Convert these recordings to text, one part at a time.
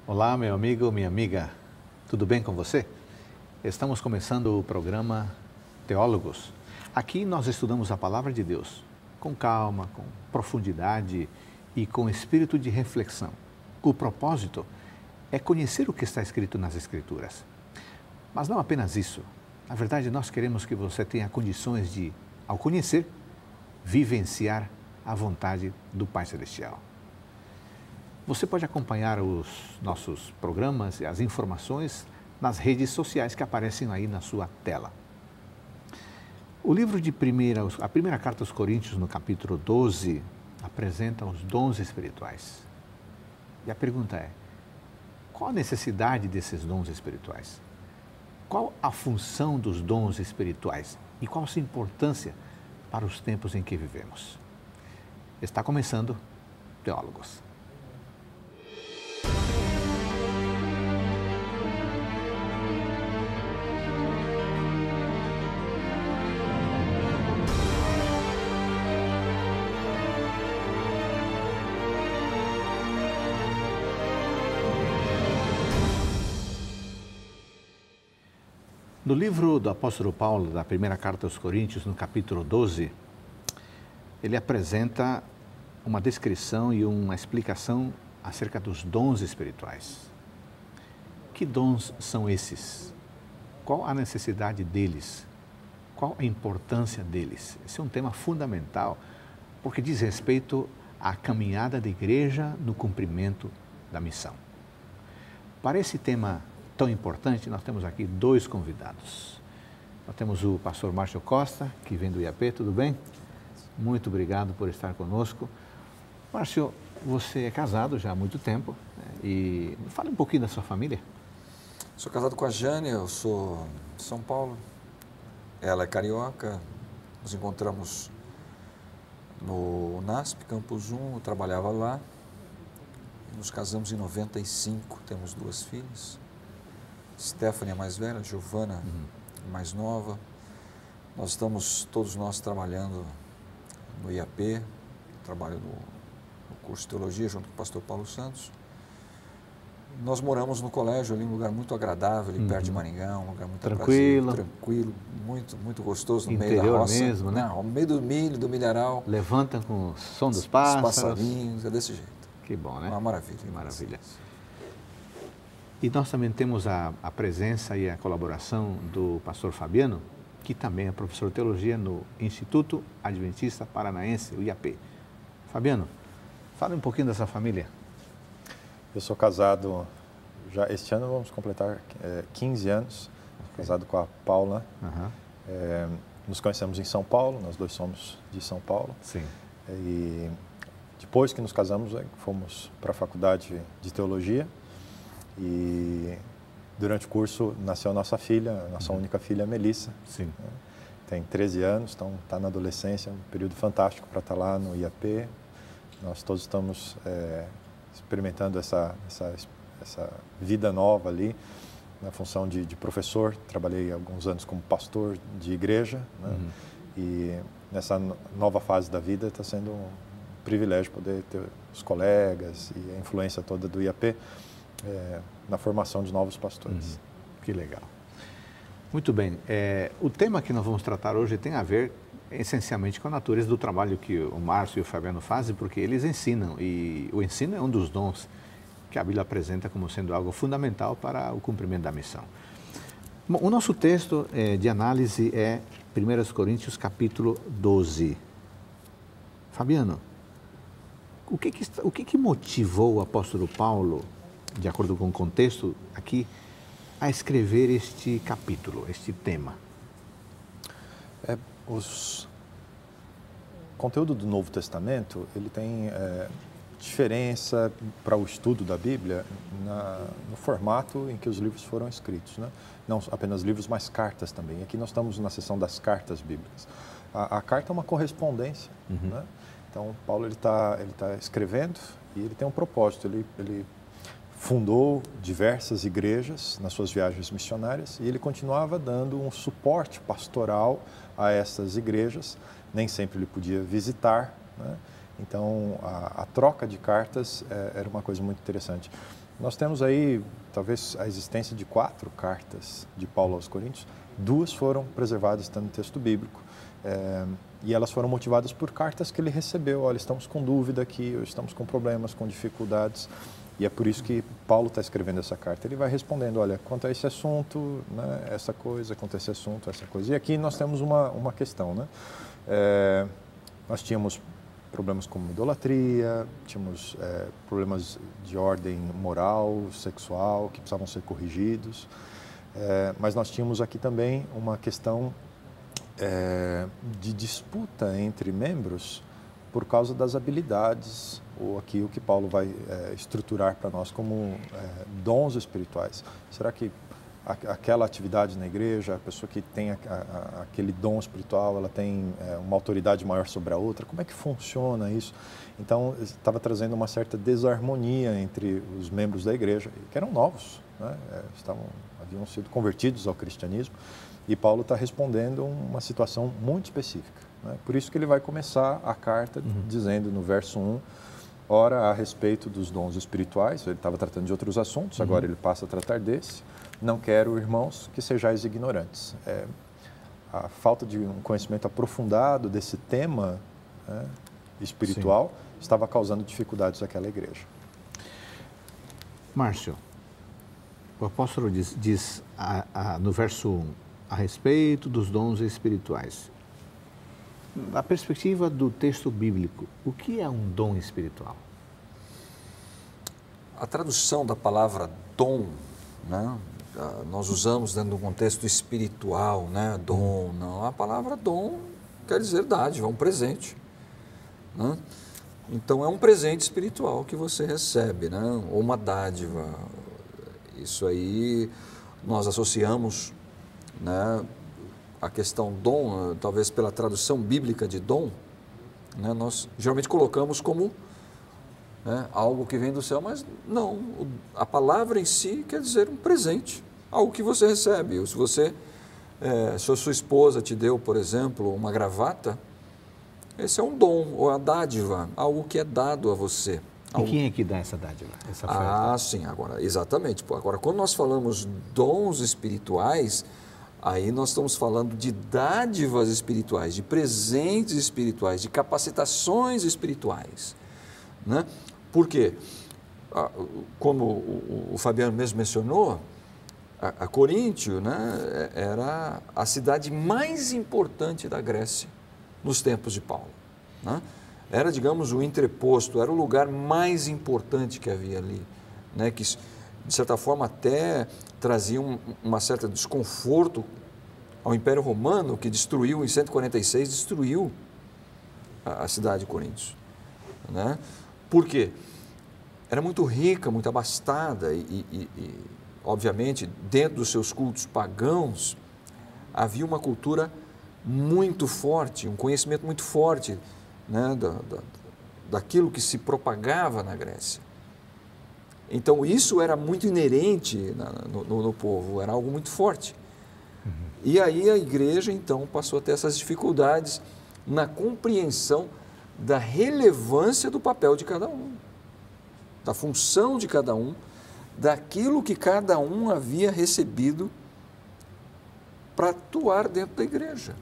Olá, meu amigo, minha amiga, tudo bem com você? Estamos começando o programa Teólogos. Aqui nós estudamos a Palavra de Deus com calma, com profundidade e com espírito de reflexão. O propósito é conhecer o que está escrito nas Escrituras. Mas não apenas isso. Na verdade, nós queremos que você tenha condições de, ao conhecer, vivenciar a vontade do Pai Celestial. Você pode acompanhar os nossos programas e as informações nas redes sociais que aparecem aí na sua tela. O livro a primeira carta aos Coríntios, no capítulo 12, apresenta os dons espirituais. E a pergunta é, qual a necessidade desses dons espirituais? Qual a função dos dons espirituais? E qual a sua importância para os tempos em que vivemos? Está começando Teólogos. No livro do apóstolo Paulo, da primeira carta aos Coríntios, no capítulo 12, ele apresenta uma descrição e uma explicação acerca dos dons espirituais. Que dons são esses? Qual a necessidade deles? Qual a importância deles? Esse é um tema fundamental, porque diz respeito à caminhada da igreja no cumprimento da missão. Para esse tema tão importante, nós temos aqui dois convidados. Nós temos o pastor Márcio Costa, que vem do IAP, tudo bem? Muito obrigado por estar conosco. Márcio, você é casado já há muito tempo, né? E fale um pouquinho da sua família. Sou casado com a Jane, eu sou de São Paulo, ela é carioca, nos encontramos no NASP, Campus 1, eu trabalhava lá, nos casamos em 95, temos duas filhas. Stephanie é mais velha, Giovana mais nova. Nós estamos, todos nós, trabalhando no IAP, trabalho no curso de Teologia junto com o pastor Paulo Santos. Nós moramos no colégio ali, um lugar muito agradável, ali perto de Maringá, um lugar muito tranquilo, muito gostoso, no meio da roça. Mesmo, né? Não, no meio do milho, do milharal. Levanta com o som dos pássaros. Os passarinhos, é desse jeito. Que bom, né? Uma maravilha. Que maravilha. E nós também temos a presença e a colaboração do pastor Fabiano, que também é professor de teologia no Instituto Adventista Paranaense, o IAP. Fabiano, fala um pouquinho dessa família. Eu sou casado, já este ano vamos completar 15 anos, casado com a Paula. Nos conhecemos em São Paulo, nós dois somos de São Paulo. Sim. E depois que nos casamos, fomos para a faculdade de teologia. E durante o curso nasceu a nossa filha, a nossa única filha, Melissa. Sim. Tem 13 anos, então está na adolescência, um período fantástico para estar lá no IAP. Nós todos estamos experimentando essa vida nova ali, na função de professor. Trabalhei alguns anos como pastor de igreja, né? E nessa nova fase da vida está sendo um privilégio poder ter os colegas e a influência toda do IAP na formação de novos pastores. Que legal. Muito bem. O tema que nós vamos tratar hoje tem a ver essencialmente com a natureza do trabalho que o Márcio e o Fabiano fazem, porque eles ensinam, e o ensino é um dos dons que a Bíblia apresenta como sendo algo fundamental para o cumprimento da missão. Bom, o nosso texto de análise é 1 Coríntios capítulo 12. Fabiano, o que motivou o apóstolo Paulo, de acordo com o contexto aqui, a escrever este capítulo, este tema? O conteúdo do Novo Testamento, ele tem diferença para o estudo da Bíblia no formato em que os livros foram escritos, né? Não apenas livros, mas cartas também. Aqui nós estamos na seção das cartas bíblicas. A carta é uma correspondência, né? Então, Paulo ele tá escrevendo e ele tem um propósito. Ele fundou diversas igrejas nas suas viagens missionárias e ele continuava dando um suporte pastoral a essas igrejas. Nem sempre ele podia visitar, né? Então, a troca de cartas era uma coisa muito interessante. Nós temos aí, talvez, a existência de 4 cartas de Paulo aos Coríntios. 2 foram preservadas, estando no texto bíblico. E elas foram motivadas por cartas que ele recebeu. Olha, estamos com dúvida aqui, estamos com problemas, com dificuldades. E é por isso que Paulo está escrevendo essa carta. Ele vai respondendo, olha, quanto a esse assunto, né, essa coisa, quanto a esse assunto, essa coisa. E aqui nós temos uma questão, né? Nós tínhamos problemas como idolatria, tínhamos problemas de ordem moral, sexual, que precisavam ser corrigidos. Mas nós tínhamos aqui também uma questão de disputa entre membros por causa das habilidades, ou aqui o que Paulo vai estruturar para nós como dons espirituais. Será que aquela atividade na igreja, a pessoa que tem aquele dom espiritual, ela tem uma autoridade maior sobre a outra? Como é que funciona isso? Então, estava trazendo uma certa desarmonia entre os membros da igreja, que eram novos, né? Haviam sido convertidos ao cristianismo, e Paulo está respondendo uma situação muito específica, né? Por isso que ele vai começar a carta dizendo no verso 1, ora a respeito dos dons espirituais. Ele estava tratando de outros assuntos, agora ele passa a tratar desse. Não quero, irmãos, que sejais ignorantes. A falta de um conhecimento aprofundado desse tema, né, espiritual, estava causando dificuldades àquela igreja. Márcio, o apóstolo diz no verso 1, a respeito dos dons espirituais. Da perspectiva do texto bíblico, o que é um dom espiritual? A tradução da palavra dom, né, nós usamos dentro do contexto espiritual, né, dom, não. A palavra dom quer dizer dádiva, um presente, né? Então é um presente espiritual que você recebe, né, ou uma dádiva. Isso aí nós associamos, né, a questão dom, talvez pela tradução bíblica de dom, né, nós geralmente colocamos como, né, algo que vem do céu, mas não, a palavra em si quer dizer um presente, algo que você recebe. Ou se você, se a sua esposa te deu, por exemplo, uma gravata, esse é um dom, ou a dádiva, algo que é dado a você. E quem é que dá essa dádiva, essa oferta? Sim, agora, exatamente. Agora, quando nós falamos dons espirituais, aí nós estamos falando de dádivas espirituais, de presentes espirituais, de capacitações espirituais, né? Por quê? Como o Fabiano mesmo mencionou, a Coríntio, né, era a cidade mais importante da Grécia nos tempos de Paulo, né? Era, digamos, o entreposto, era o lugar mais importante que havia ali, né, que, de certa forma, até trazia uma certa desconforto ao Império Romano, que destruiu, em 146, destruiu a cidade de Corinto, né? Por quê? Era muito rica, muito abastada e, obviamente, dentro dos seus cultos pagãos, havia uma cultura muito forte, um conhecimento muito forte, né, daquilo que se propagava na Grécia. Então, isso era muito inerente no povo, era algo muito forte. E aí a igreja, então, passou a ter essas dificuldades na compreensão da relevância do papel de cada um, da função de cada um, daquilo que cada um havia recebido para atuar dentro da igreja.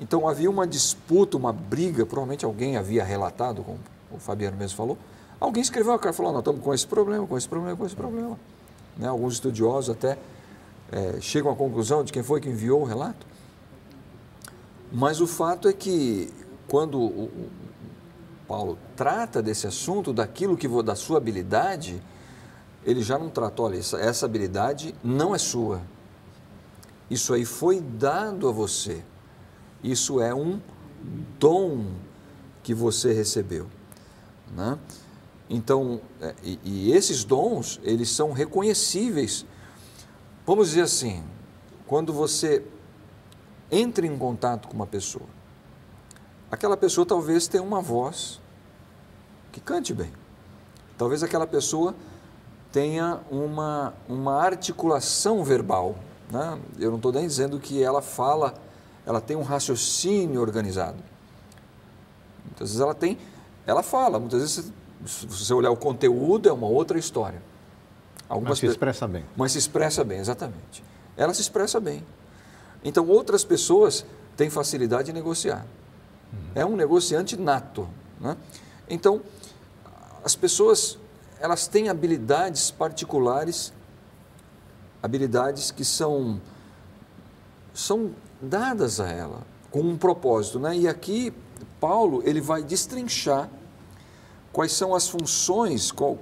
Então havia uma disputa, uma briga, provavelmente alguém havia relatado, como o Fabiano mesmo falou, alguém escreveu uma carta e falou, nós estamos com esse problema, com esse problema, com esse problema. Né? Alguns estudiosos até chegam à conclusão de quem foi que enviou o relato. Mas o fato é que quando o Paulo trata desse assunto, daquilo que da sua habilidade, ele já não trata, olha, essa habilidade não é sua. Isso aí foi dado a você. Isso é um dom que você recebeu, né? Então, e esses dons, eles são reconhecíveis. Vamos dizer assim, quando você entra em contato com uma pessoa, aquela pessoa talvez tenha uma voz que cante bem. Talvez aquela pessoa tenha uma articulação verbal, né? Eu não estou nem dizendo que ela fala, ela tem um raciocínio organizado. Muitas vezes ela tem ela fala, muitas vezes, se você olhar o conteúdo, é uma outra história. Mas se expressa bem. Mas se expressa bem, exatamente. Ela se expressa bem. Então, outras pessoas têm facilidade de negociar. É um negociante nato, né? Então, as pessoas, elas têm habilidades particulares, habilidades que são dadas a ela, com um propósito, né? E aqui, Paulo, ele vai destrinchar quais são as funções, qual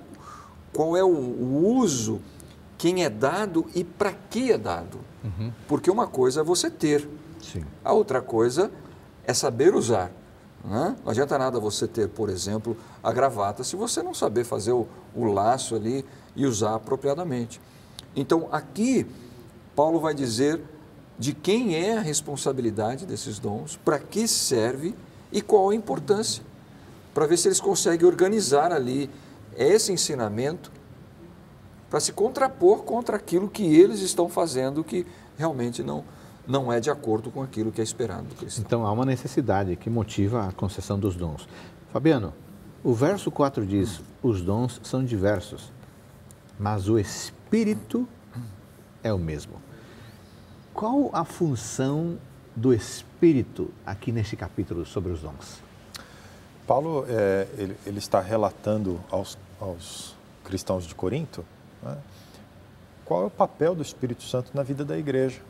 é o uso, quem é dado e para que é dado. Porque uma coisa é você ter, Sim. a outra coisa é saber usar. Né? Não adianta nada você ter, por exemplo, a gravata se você não saber fazer o laço ali e usar apropriadamente. Então, aqui, Paulo vai dizer de quem é a responsabilidade desses dons, para que serve e qual a importância, para ver se eles conseguem organizar ali esse ensinamento para se contrapor contra aquilo que eles estão fazendo que realmente não é de acordo com aquilo que é esperado do cristão. Então, há uma necessidade que motiva a concessão dos dons. Fabiano, o verso 4 diz, os dons são diversos, mas o Espírito é o mesmo. Qual a função do Espírito aqui neste capítulo sobre os dons? Paulo, ele está relatando aos cristãos de Corinto, né, qual é o papel do Espírito Santo na vida da igreja.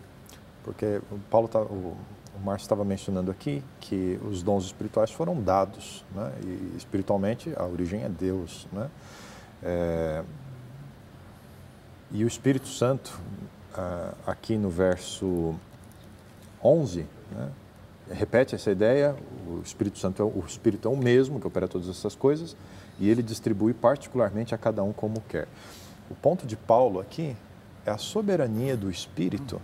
Porque o Márcio estava mencionando aqui que os dons espirituais foram dados, né, e espiritualmente a origem é Deus, né? E o Espírito Santo, aqui no verso 11, né, repete essa ideia, o Espírito é o mesmo que opera todas essas coisas e ele distribui particularmente a cada um como quer. O ponto de Paulo aqui é a soberania do Espírito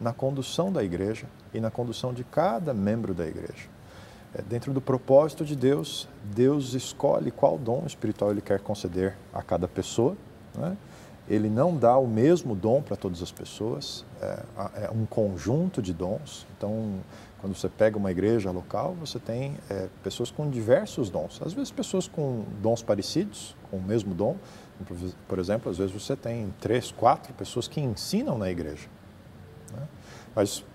na condução da igreja e na condução de cada membro da igreja. Dentro do propósito de Deus, Deus escolhe qual dom espiritual Ele quer conceder a cada pessoa, né? Ele não dá o mesmo dom para todas as pessoas, é um conjunto de dons. Então, quando você pega uma igreja local, você tem pessoas com diversos dons. Às vezes, pessoas com dons parecidos, com o mesmo dom. Por exemplo, às vezes você tem 3, 4 pessoas que ensinam na igreja, né? Mas,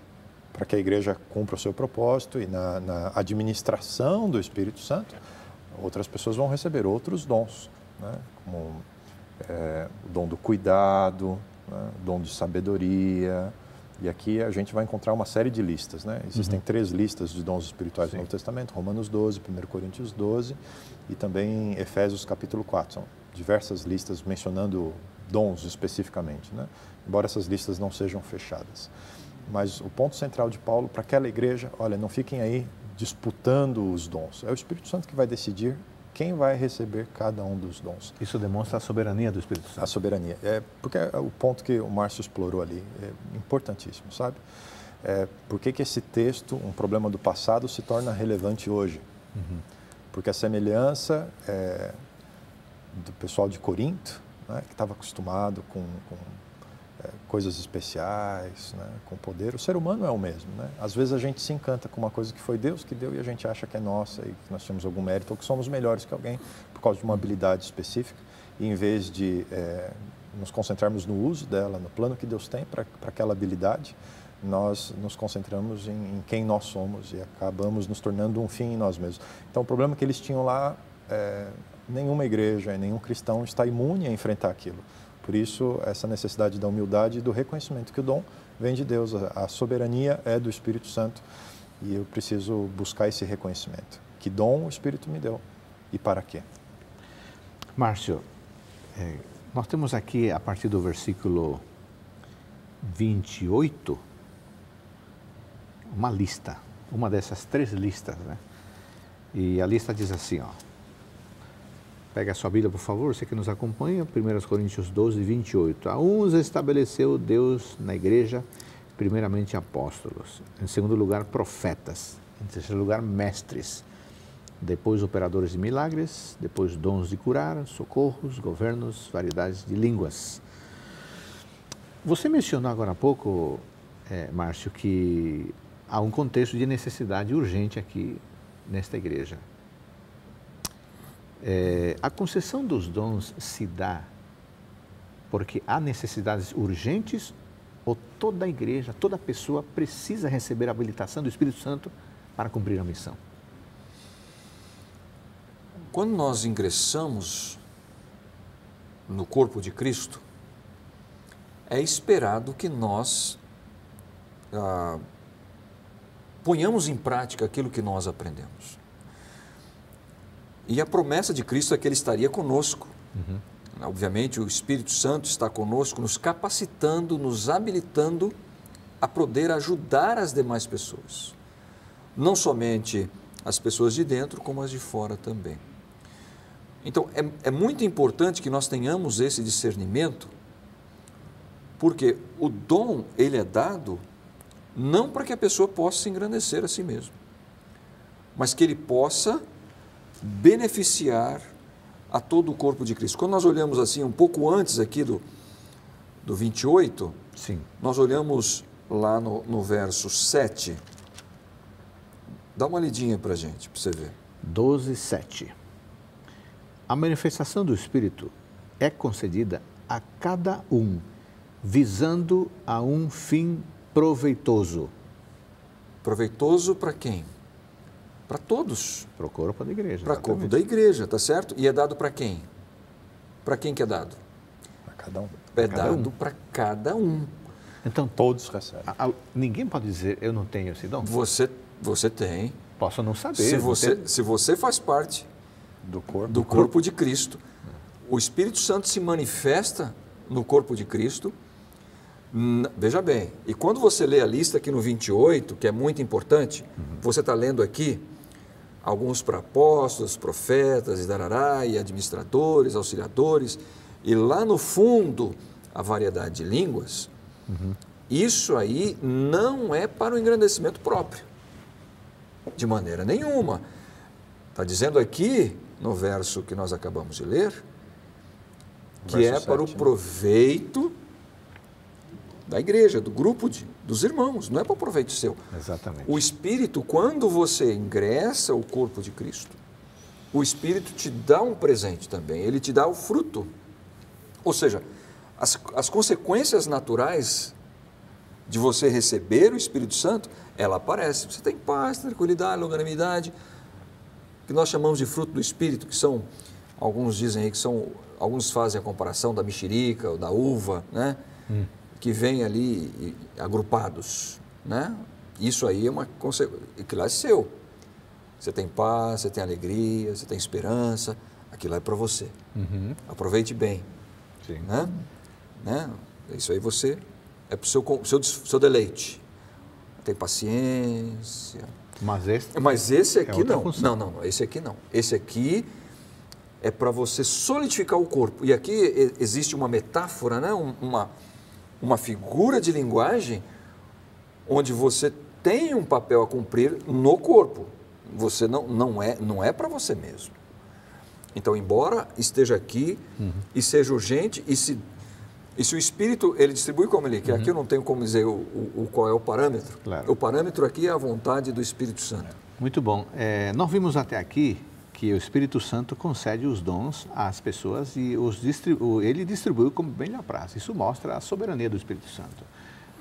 para que a igreja cumpra o seu propósito e na administração do Espírito Santo, outras pessoas vão receber outros dons, né? Como o dom do cuidado, né? O dom de sabedoria. E aqui a gente vai encontrar uma série de listas, né? Existem 3 listas de dons espirituais no Novo Testamento, Romanos 12, 1 Coríntios 12 e também Efésios capítulo 4. São diversas listas mencionando dons especificamente, né? Embora essas listas não sejam fechadas. Mas o ponto central de Paulo para aquela igreja, olha, não fiquem aí disputando os dons. É o Espírito Santo que vai decidir quem vai receber cada um dos dons. Isso demonstra a soberania do Espírito Santo. A soberania. Porque o ponto que o Márcio explorou ali é importantíssimo, sabe? Por que esse texto, um problema do passado, se torna relevante hoje? Porque a semelhança do pessoal de Corinto, né, que estava acostumado com coisas especiais, né, com poder, o ser humano é o mesmo, né? Às vezes a gente se encanta com uma coisa que foi Deus que deu e a gente acha que é nossa e que nós temos algum mérito ou que somos melhores que alguém por causa de uma habilidade específica e em vez de nos concentrarmos no uso dela, no plano que Deus tem para aquela habilidade, nós nos concentramos em quem nós somos e acabamos nos tornando um fim em nós mesmos. Então o problema que eles tinham lá, nenhuma igreja, nenhum cristão está imune a enfrentar aquilo. Por isso, essa necessidade da humildade e do reconhecimento que o dom vem de Deus, a soberania é do Espírito Santo e eu preciso buscar esse reconhecimento. Que dom o Espírito me deu e para quê? Márcio, nós temos aqui, a partir do versículo 28, uma lista, uma dessas 3 listas, né? E a lista diz assim, ó. Pega a sua Bíblia, por favor, você que nos acompanha, 1 Coríntios 12, 28. A uns estabeleceu Deus na igreja, primeiramente apóstolos, em segundo lugar profetas, em terceiro lugar mestres, depois operadores de milagres, depois dons de curar, socorros, governos, variedades de línguas. Você mencionou agora há pouco, Márcio, que há um contexto de necessidade urgente aqui nesta igreja. A concessão dos dons se dá porque há necessidades urgentes ou toda a igreja, toda pessoa precisa receber a habilitação do Espírito Santo para cumprir a missão? Quando nós ingressamos no corpo de Cristo, é esperado que nós ponhamos em prática aquilo que nós aprendemos. E a promessa de Cristo é que Ele estaria conosco. Obviamente, o Espírito Santo está conosco, nos capacitando, nos habilitando a poder ajudar as demais pessoas. Não somente as pessoas de dentro, como as de fora também. Então, é muito importante que nós tenhamos esse discernimento, porque o dom, ele é dado não para que a pessoa possa se engrandecer a si mesmo, mas que ele possa beneficiar a todo o corpo de Cristo. Quando nós olhamos assim, um pouco antes aqui do 28, Sim. Nós olhamos lá no verso 7, dá uma lidinha para a gente, para você ver. 12:7. A manifestação do Espírito é concedida a cada um, visando a um fim proveitoso. Proveitoso para quem? Para todos. Para o corpo da igreja. Para o corpo da igreja, tá certo? E é dado para quem? Para quem que é dado? Para cada um. É dado para cada um. Então, Todos recebem. ninguém pode dizer, eu não tenho esse dom. Você tem. Posso não saber. Se você faz parte Do corpo de Cristo, o Espírito Santo se manifesta no corpo de Cristo. Veja bem, e quando você lê a lista aqui no 28, que é muito importante, você está lendo aqui alguns para apóstolos, profetas, e administradores, auxiliadores, e lá no fundo a variedade de línguas. Isso aí não é para o engrandecimento próprio, de maneira nenhuma. Está dizendo aqui, no verso que nós acabamos de ler, que Verso é para o 7, né? proveito da igreja, do grupo dos irmãos, não é para o proveito seu. Exatamente. O Espírito, quando você ingressa o corpo de Cristo, o Espírito te dá um presente também, ele te dá o fruto. Ou seja, as consequências naturais de você receber o Espírito Santo, ela aparece. Você tem paz, tranquilidade, longanimidade, que nós chamamos de fruto do Espírito, que são, alguns dizem aí que são, alguns fazem a comparação da mexerica ou da uva, né? Que vem ali agrupados, né? Isso aí é uma consequência, que lá é seu. Você tem paz, você tem alegria, você tem esperança, aquilo é para você. Aproveite bem. Sim. Né? Isso aí você é para o seu deleite. Tem paciência. Mas esse aqui outra não. função. Não, esse aqui não. Esse aqui é para você solidificar o corpo. E aqui existe uma metáfora, né? Uma figura de linguagem onde você tem um papel a cumprir no corpo. Você não é para você mesmo. Então, embora esteja aqui e seja urgente, e se o Espírito, ele distribui como ele quer, aqui eu não tenho como dizer qual é o parâmetro. Claro. O parâmetro aqui é a vontade do Espírito Santo. Muito bom. Nós vimos até aqui que o Espírito Santo concede os dons às pessoas e ele distribui como bem lhe apraz. Isso mostra a soberania do Espírito Santo.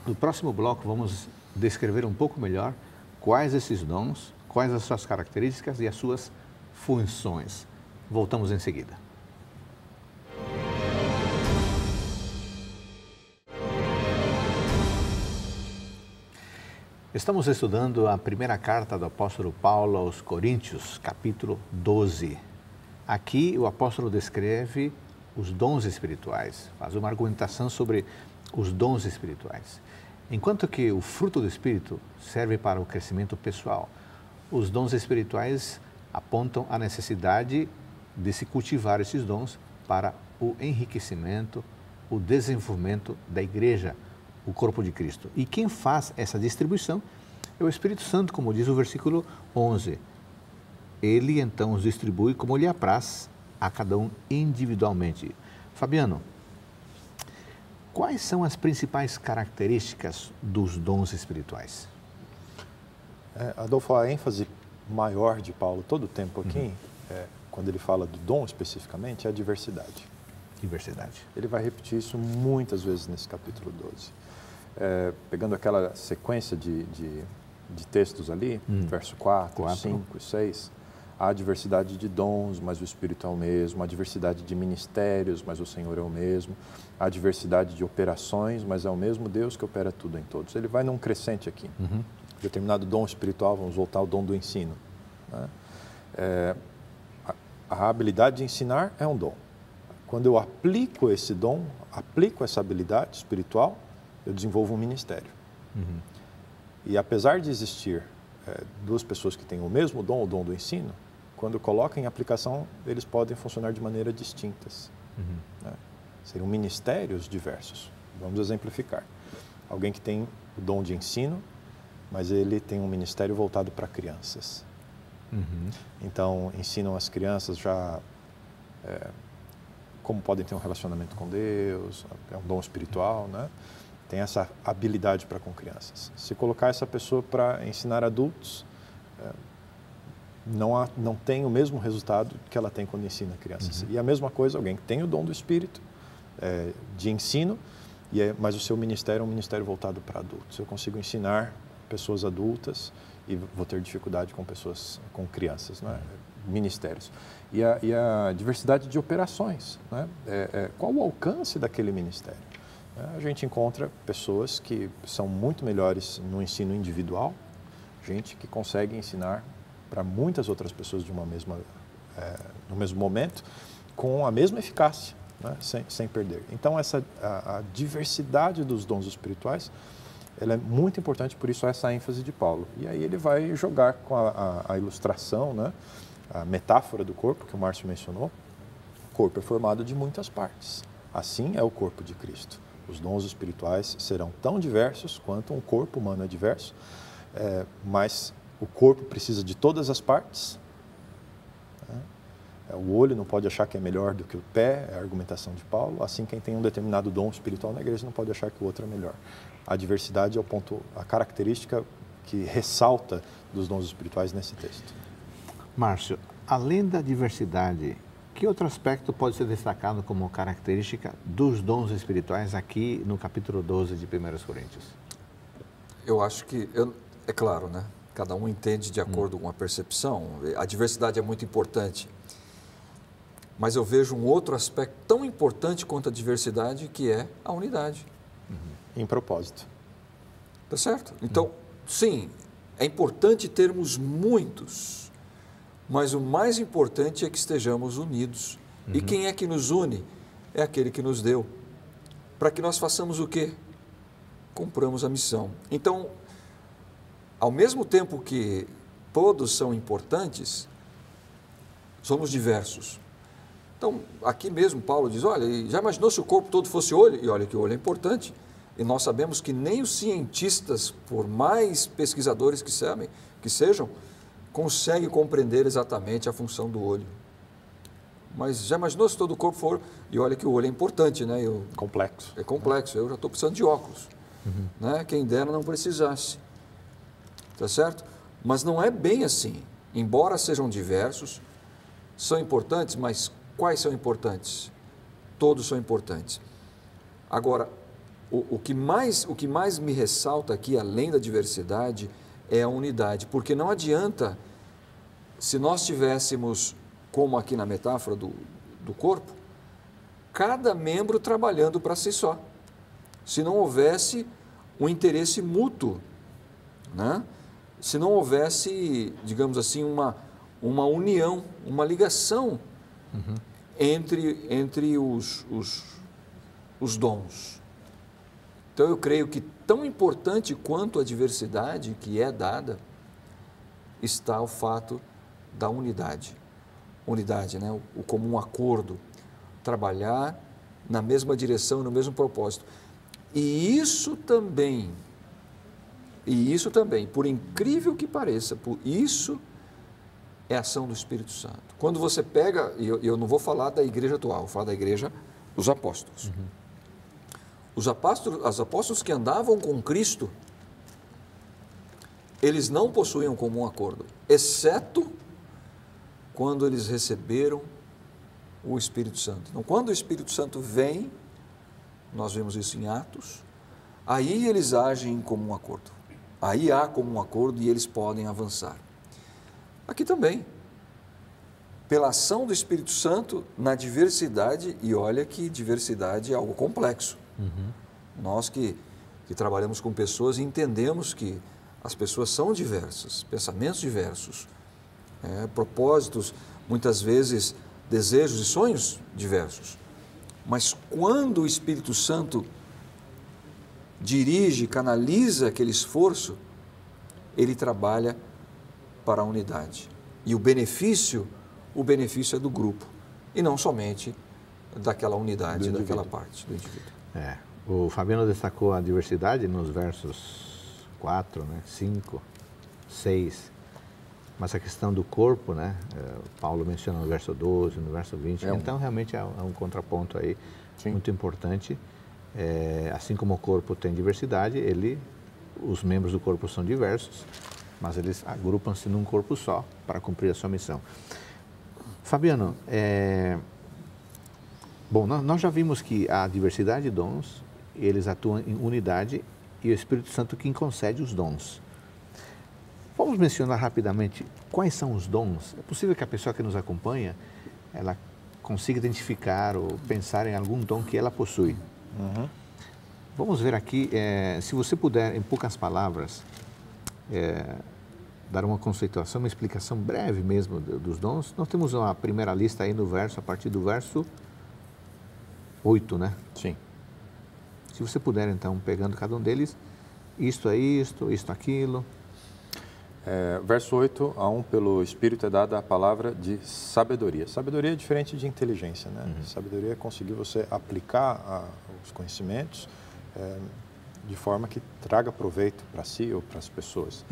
No próximo bloco, vamos descrever um pouco melhor quais esses dons, quais as suas características e as suas funções. Voltamos em seguida. Estamos estudando a primeira carta do apóstolo Paulo aos Coríntios, capítulo 12. Aqui o apóstolo descreve os dons espirituais, faz uma argumentação sobre os dons espirituais. Enquanto que o fruto do Espírito serve para o crescimento pessoal, os dons espirituais apontam a necessidade de se cultivar esses dons para o enriquecimento, o desenvolvimento da igreja, o corpo de Cristo. E quem faz essa distribuição é o Espírito Santo, como diz o versículo 11. Ele então os distribui como lhe apraz a cada um individualmente. Fabiano, quais são as principais características dos dons espirituais? Adolfo, a ênfase maior de Paulo todo o tempo aqui, quando ele fala do dom especificamente, é a diversidade. Diversidade. Ele vai repetir isso muitas vezes nesse capítulo 12. Pegando aquela sequência de textos ali, verso 4, 5 e 6, há diversidade de dons, mas o Espírito é o mesmo, há diversidade de ministérios, mas o Senhor é o mesmo, há diversidade de operações, mas é o mesmo Deus que opera tudo em todos. Ele vai num crescente aqui. Determinado dom espiritual, vamos voltar ao dom do ensino, né? A habilidade de ensinar é um dom. Quando eu aplico esse dom, aplico essa habilidade espiritual, eu desenvolvo um ministério. E apesar de existir duas pessoas que têm o mesmo dom, o dom do ensino, quando colocam em aplicação, eles podem funcionar de maneiras distintas. Né? Seriam ministérios diversos. Vamos exemplificar. Alguém que tem o dom de ensino, mas ele tem um ministério voltado para crianças. Então, ensinam as crianças já como podem ter um relacionamento com Deus, é um dom espiritual, né? Tem essa habilidade para com crianças. Se colocar essa pessoa para ensinar adultos, não tem o mesmo resultado que ela tem quando ensina crianças. E a mesma coisa, alguém que tem o dom do Espírito, de ensino, mas o seu ministério é um ministério voltado para adultos. Eu consigo ensinar pessoas adultas e vou ter dificuldade com crianças, né? Ministérios. E a diversidade de operações, né? Qual o alcance daquele ministério? A gente encontra pessoas que são muito melhores no ensino individual, gente que consegue ensinar para muitas outras pessoas no mesmo momento, com a mesma eficácia, né? sem perder. Então, a diversidade dos dons espirituais, ela é muito importante, por isso essa ênfase de Paulo. E aí ele vai jogar com a ilustração, né? A metáfora do corpo, que o Márcio mencionou. O corpo é formado de muitas partes. Assim é o corpo de Cristo. Os dons espirituais serão tão diversos quanto um corpo humano é diverso, mas o corpo precisa de todas as partes. O olho não pode achar que é melhor do que o pé, é a argumentação de Paulo. Assim, quem tem um determinado dom espiritual na igreja não pode achar que o outro é melhor. A diversidade é a característica que ressalta dos dons espirituais nesse texto. Márcio, além da diversidade, que outro aspecto pode ser destacado como característica dos dons espirituais aqui no capítulo 12 de 1 Coríntios? Eu acho que, é claro, né? Cada um entende de acordo com a percepção. A diversidade é muito importante. Mas eu vejo um outro aspecto tão importante quanto a diversidade, que é a unidade. Em propósito. Tá certo? Então, sim, é importante termos muitos, mas o mais importante é que estejamos unidos. E quem é que nos une? É aquele que nos deu. Para que nós façamos o quê? Cumpramos a missão. Então, ao mesmo tempo que todos são importantes, somos diversos. Então, aqui mesmo Paulo diz, olha, já imaginou se o corpo todo fosse olho? E olha que o olho é importante. E nós sabemos que nem os cientistas, por mais pesquisadores que sejam, conseguem compreender exatamente a função do olho. Mas já imaginou se todo o corpo for... E olha que o olho é importante, né? Complexo. É complexo. Eu já estou precisando de óculos. Né? Quem dera não precisasse. Tá certo? Mas não é bem assim. Embora sejam diversos, são importantes, mas quais são importantes? Todos são importantes. Agora, o que mais me ressalta aqui, além da diversidade, é a unidade. Porque não adianta, se nós tivéssemos, como aqui na metáfora do corpo, cada membro trabalhando para si só. Se não houvesse um interesse mútuo, né? Se não houvesse, digamos assim, uma união, uma ligação entre os dons. Então, eu creio que tão importante quanto a diversidade que é dada, está o fato da unidade. Unidade, né? O comum acordo, trabalhar na mesma direção, no mesmo propósito. E isso também, por incrível que pareça, isso é ação do Espírito Santo. Quando você pega, e eu não vou falar da igreja atual, vou falar da igreja dos apóstolos. Os apóstolos que andavam com Cristo, eles não possuíam comum acordo, exceto quando eles receberam o Espírito Santo. Então, quando o Espírito Santo vem, nós vemos isso em Atos, aí eles agem em comum acordo. Aí há comum acordo e eles podem avançar. Aqui também, pela ação do Espírito Santo na diversidade, e olha que diversidade é algo complexo. Nós que trabalhamos com pessoas entendemos que as pessoas são diversas, pensamentos diversos, propósitos, muitas vezes desejos e sonhos diversos. Mas quando o Espírito Santo dirige, canaliza aquele esforço, ele trabalha para a unidade. E o benefício é do grupo, e não somente daquela unidade, daquela parte do indivíduo. O Fabiano destacou a diversidade nos versos 4, 5, 6, mas a questão do corpo, Paulo menciona no verso 12, no verso 20, então realmente é um contraponto aí muito importante. Assim como o corpo tem diversidade, os membros do corpo são diversos, mas eles agrupam-se num corpo só para cumprir a sua missão. Fabiano, nós já vimos que a diversidade de dons, eles atuam em unidade e o Espírito Santo quem concede os dons. Vamos mencionar rapidamente quais são os dons. É possível que a pessoa que nos acompanha, ela consiga identificar ou pensar em algum dom que ela possui. Vamos ver aqui, se você puder, em poucas palavras, dar uma conceituação, uma explicação breve mesmo dos dons. Nós temos uma primeira lista aí no verso, a partir do verso 8, né? Sim. Se você puder, então, pegando cada um deles, isto é isto, isto aquilo. Verso 8, a um pelo Espírito é dada a palavra de sabedoria. Sabedoria é diferente de inteligência, né? Sabedoria é conseguir você aplicar os conhecimentos de forma que traga proveito para si ou para as pessoas.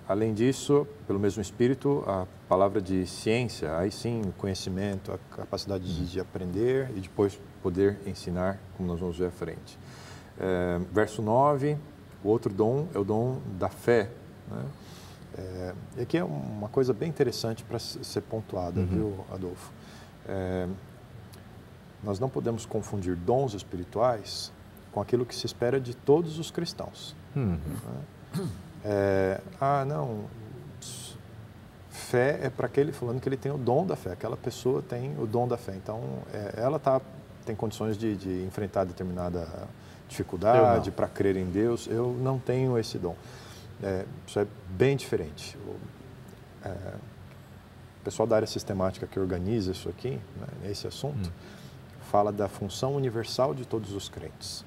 Além disso, pelo mesmo Espírito, a palavra de ciência, aí sim, o conhecimento, a capacidade de aprender e depois poder ensinar, como nós vamos ver à frente. Verso 9, o outro dom é o dom da fé. E aqui é uma coisa bem interessante para ser pontuada, viu, Adolfo? Nós não podemos confundir dons espirituais com aquilo que se espera de todos os cristãos. Fé é para aquele falando que ele tem o dom da fé, aquela pessoa tem o dom da fé. Então, ela tem condições de enfrentar determinada dificuldade para crer em Deus. Eu não tenho esse dom. Isso é bem diferente. O pessoal da área sistemática que organiza isso aqui, esse assunto, fala da função universal de todos os crentes.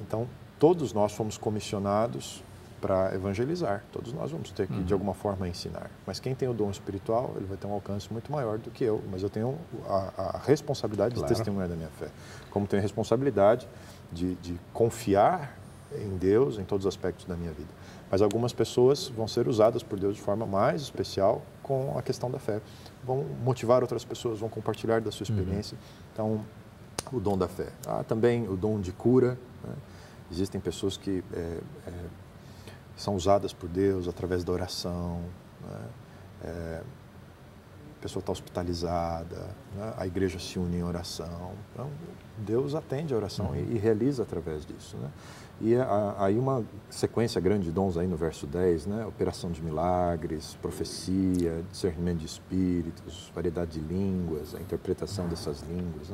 Então, todos nós fomos comissionados para evangelizar. Todos nós vamos ter que, de alguma forma, ensinar. Mas quem tem o dom espiritual, ele vai ter um alcance muito maior do que eu. Mas eu tenho a responsabilidade de testemunhar da minha fé. Como tenho a responsabilidade de confiar em Deus em todos os aspectos da minha vida. Mas algumas pessoas vão ser usadas por Deus de forma mais especial com a questão da fé. Vão motivar outras pessoas, vão compartilhar da sua experiência. Então, o dom da fé. Também o dom de cura. Existem pessoas que são usadas por Deus através da oração. A pessoa está hospitalizada, a igreja se une em oração. Então, Deus atende a oração e realiza através disso. E aí uma sequência grande de dons aí no verso 10, operação de milagres, profecia, discernimento de espíritos, variedade de línguas, a interpretação dessas línguas.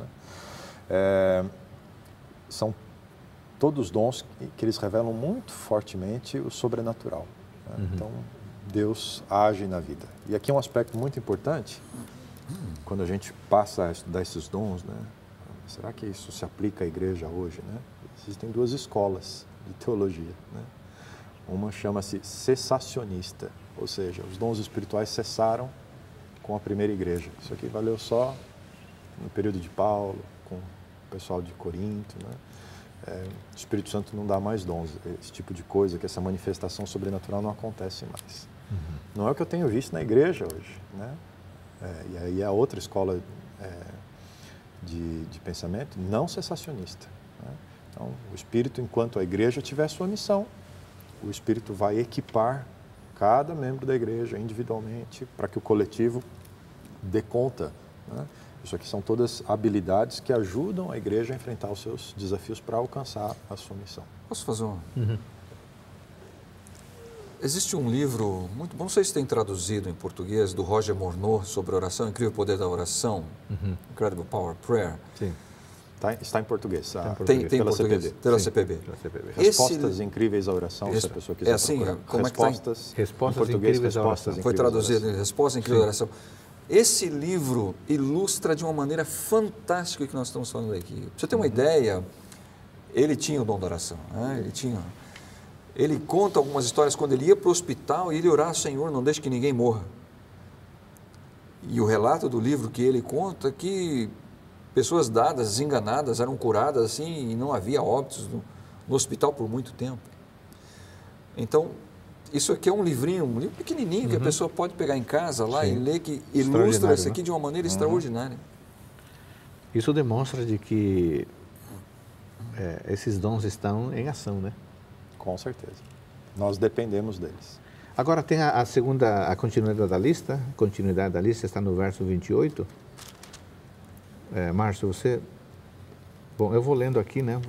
São todos dons que eles revelam muito fortemente o sobrenatural. Então, Deus age na vida. E aqui é um aspecto muito importante, quando a gente passa a estudar esses dons, será que isso se aplica à igreja hoje? Existem duas escolas de teologia. Uma chama-se cessacionista, ou seja, os dons espirituais cessaram com a primeira igreja. Isso aqui valeu só no período de Paulo, com o pessoal de Corinto. O Espírito Santo não dá mais dons, esse tipo de coisa, que essa manifestação sobrenatural não acontece mais. Não é o que eu tenho visto na igreja hoje. E aí é outra escola de pensamento não cessacionista. Então, o Espírito, enquanto a igreja tiver sua missão, o Espírito vai equipar cada membro da igreja individualmente, para que o coletivo dê conta, né? Isso aqui são todas habilidades que ajudam a igreja a enfrentar os seus desafios para alcançar a sua missão. Posso fazer um... Existe um livro muito bom, não sei se tem traduzido em português, do Roger Morneau, sobre oração, Incrível Poder da Oração, Incredible Power of Prayer. Sim. Está em português. Tem em pela português, CPB. pela Sim, CPB. pela CPB. Respostas incríveis à oração, se a pessoa quiser assim, procurar. como é que tá Respostas em português, incríveis à oração. Foi traduzido em Resposta Incrível da Oração. Esse livro ilustra de uma maneira fantástica o que nós estamos falando aqui. Pra você ter uma ideia, ele tinha o dom da oração, né? Ele conta algumas histórias quando ele ia para o hospital e ele orava: Senhor, não deixe que ninguém morra. E o relato do livro que ele conta é que pessoas dadas, desenganadas, eram curadas assim e não havia óbitos no hospital por muito tempo. Então, isso aqui é um livro pequenininho que a pessoa pode pegar em casa lá e ler, que ilustra isso aqui de uma maneira extraordinária. Isso demonstra de que esses dons estão em ação, né? Com certeza. Nós dependemos deles. Agora tem a segunda, a continuidade da lista. A continuidade da lista está no verso 28. Márcio, você... Bom, eu vou lendo aqui, né?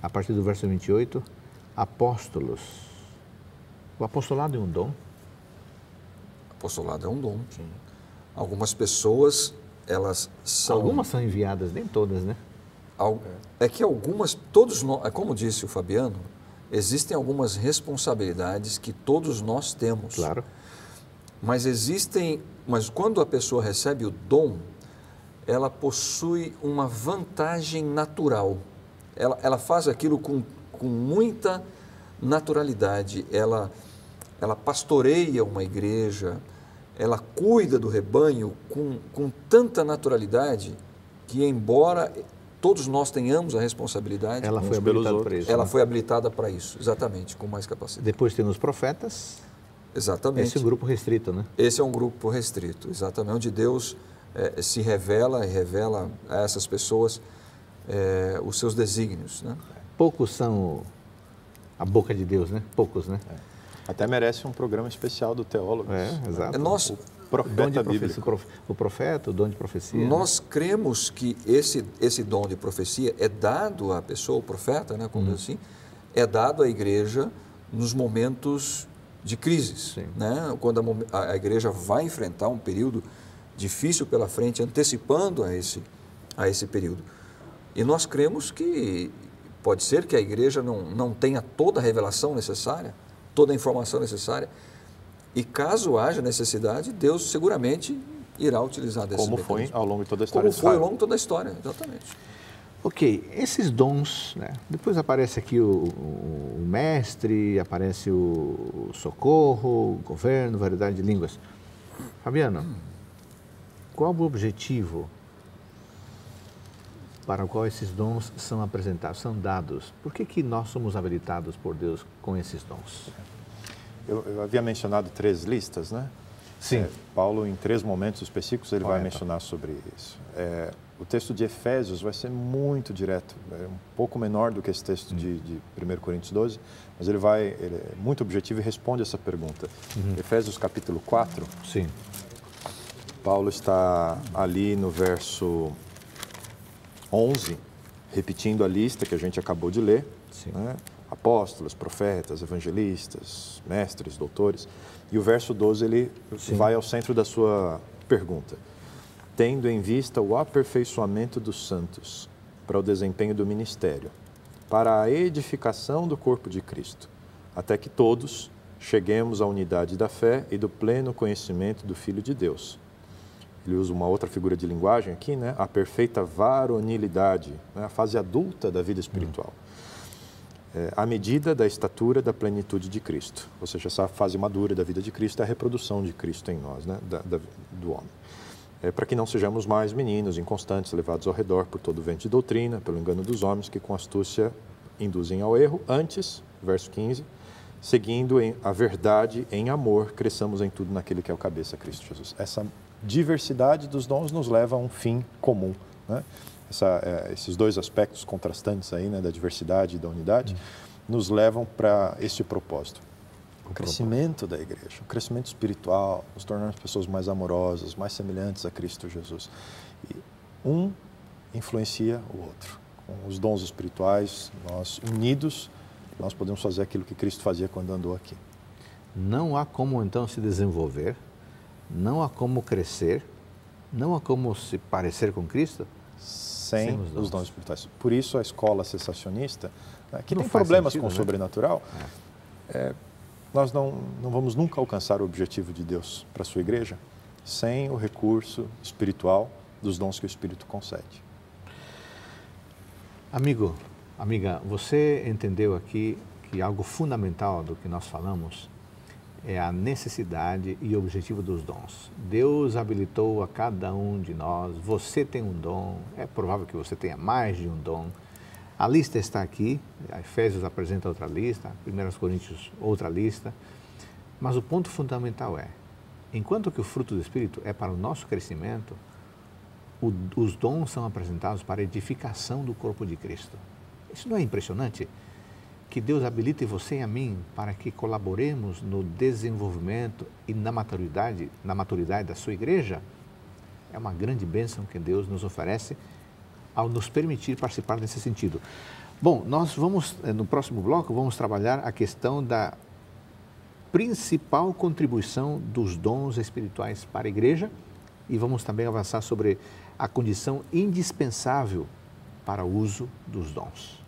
A partir do verso 28. Apóstolos. O apostolado é um dom? Apostolado é um dom. Sim. Algumas pessoas, elas são... Algumas são enviadas, nem todas, né? É que algumas, todos nós, como disse o Fabiano, existem algumas responsabilidades que todos nós temos. Claro. Mas quando a pessoa recebe o dom, ela possui uma vantagem natural. Ela faz aquilo com muita naturalidade. Ela pastoreia uma igreja, ela cuida do rebanho com tanta naturalidade que, embora todos nós tenhamos a responsabilidade, ela foi habilitada para isso. Ela foi habilitada para isso, exatamente, com mais capacidade. Depois tem os profetas. Exatamente. Esse é um grupo restrito, né? Esse é um grupo restrito, exatamente, onde Deus se revela e revela a essas pessoas os seus desígnios, né? Poucos são a boca de Deus, né? Poucos, né? Até merece um programa especial do Teólogos. Exato. Profeta bíblico. O profeta, o dom de profecia. Nós cremos que esse dom de profecia é dado à pessoa, o profeta, né, como assim, é dado à igreja nos momentos de crises, né? Quando a igreja vai enfrentar um período difícil pela frente, antecipando a esse período. E nós cremos que pode ser que a igreja não tenha toda a revelação necessária, toda a informação necessária, e caso haja necessidade, Deus seguramente irá utilizar desse mecanismo. Como foi ao longo de toda a história. Como foi ao longo de toda a história, exatamente. Ok, esses dons, né? Depois aparece aqui o mestre, aparece o socorro, o governo, variedade de línguas. Fabiano, qual o objetivo para o qual esses dons são apresentados, são dados? Por que nós somos habilitados por Deus com esses dons? Eu havia mencionado 3 listas, né? Sim. Paulo, em 3 momentos específicos, ele vai mencionar sobre isso. O texto de Efésios vai ser muito direto, um pouco menor do que esse texto de 1 Coríntios 12, mas ele é muito objetivo e responde essa pergunta. Efésios capítulo 4, Sim. Paulo está ali no verso 11, repetindo a lista que a gente acabou de ler, né? Apóstolos, profetas, evangelistas, mestres, doutores. E o verso 12, ele vai ao centro da sua pergunta. Tendo em vista o aperfeiçoamento dos santos para o desempenho do ministério, para a edificação do corpo de Cristo, até que todos cheguemos à unidade da fé e do pleno conhecimento do Filho de Deus. Ele usa uma outra figura de linguagem aqui, né? A perfeita varonilidade, né? A fase adulta da vida espiritual. À medida da estatura da plenitude de Cristo. Ou seja, essa fase madura da vida de Cristo é a reprodução de Cristo em nós, né? Do homem. Para que não sejamos mais meninos inconstantes, levados ao redor por todo o vento de doutrina, pelo engano dos homens que com astúcia induzem ao erro. Antes, verso 15, seguindo a verdade em amor, cresçamos em tudo naquele que é o cabeça, Cristo Jesus. Essa diversidade dos dons nos leva a um fim comum, né? Esses 2 aspectos contrastantes aí, né, da diversidade e da unidade, nos levam para este propósito. o crescimento da igreja, o crescimento espiritual, nos tornarmos pessoas mais amorosas, mais semelhantes a Cristo Jesus. E um influencia o outro. Com os dons espirituais, nós unidos, nós podemos fazer aquilo que Cristo fazia quando andou aqui. Não há como então se desenvolver, não há como crescer, não há como se parecer com Cristo sem os dons espirituais. Por isso a escola cessacionista, né, que não tem problemas sentido, com o sobrenatural, nós não vamos nunca alcançar o objetivo de Deus para a sua igreja sem o recurso espiritual dos dons que o Espírito concede. Amigo, amiga, você entendeu aqui que algo fundamental do que nós falamos é a necessidade e objetivo dos dons. Deus habilitou a cada um de nós, você tem um dom, é provável que você tenha mais de um dom. A lista está aqui, a Efésios apresenta outra lista, 1 Coríntios outra lista, mas o ponto fundamental é, enquanto que o fruto do Espírito é para o nosso crescimento, os dons são apresentados para a edificação do corpo de Cristo. Isso não é impressionante? Que Deus habilite você e a mim para que colaboremos no desenvolvimento e na maturidade da sua igreja. É uma grande bênção que Deus nos oferece ao nos permitir participar nesse sentido. Bom, nós vamos, no próximo bloco, vamos trabalhar a questão da principal contribuição dos dons espirituais para a igreja e vamos também avançar sobre a condição indispensável para o uso dos dons.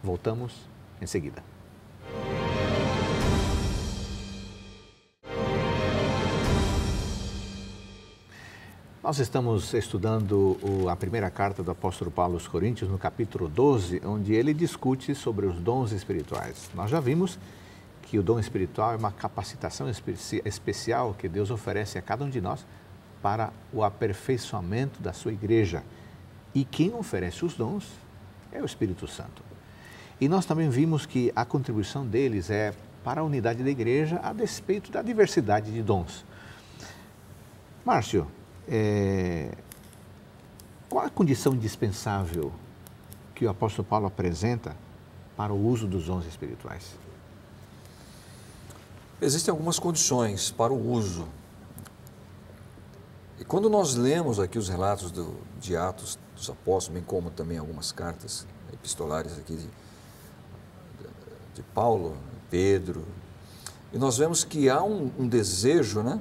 Voltamos em seguida. Nós estamos estudando a primeira carta do apóstolo Paulo aos Coríntios, no capítulo 12, onde ele discute sobre os dons espirituais. Nós já vimos que o dom espiritual é uma capacitação especial que Deus oferece a cada um de nós para o aperfeiçoamento da sua igreja. E quem oferece os dons é o Espírito Santo. E nós também vimos que a contribuição deles é para a unidade da igreja a despeito da diversidade de dons. Márcio, qual a condição indispensável que o apóstolo Paulo apresenta para o uso dos dons espirituais? Existem algumas condições para o uso. E quando nós lemos aqui os relatos de Atos dos Apóstolos, bem como também algumas cartas epistolares aqui de Paulo, Pedro, e nós vemos que há um desejo, né,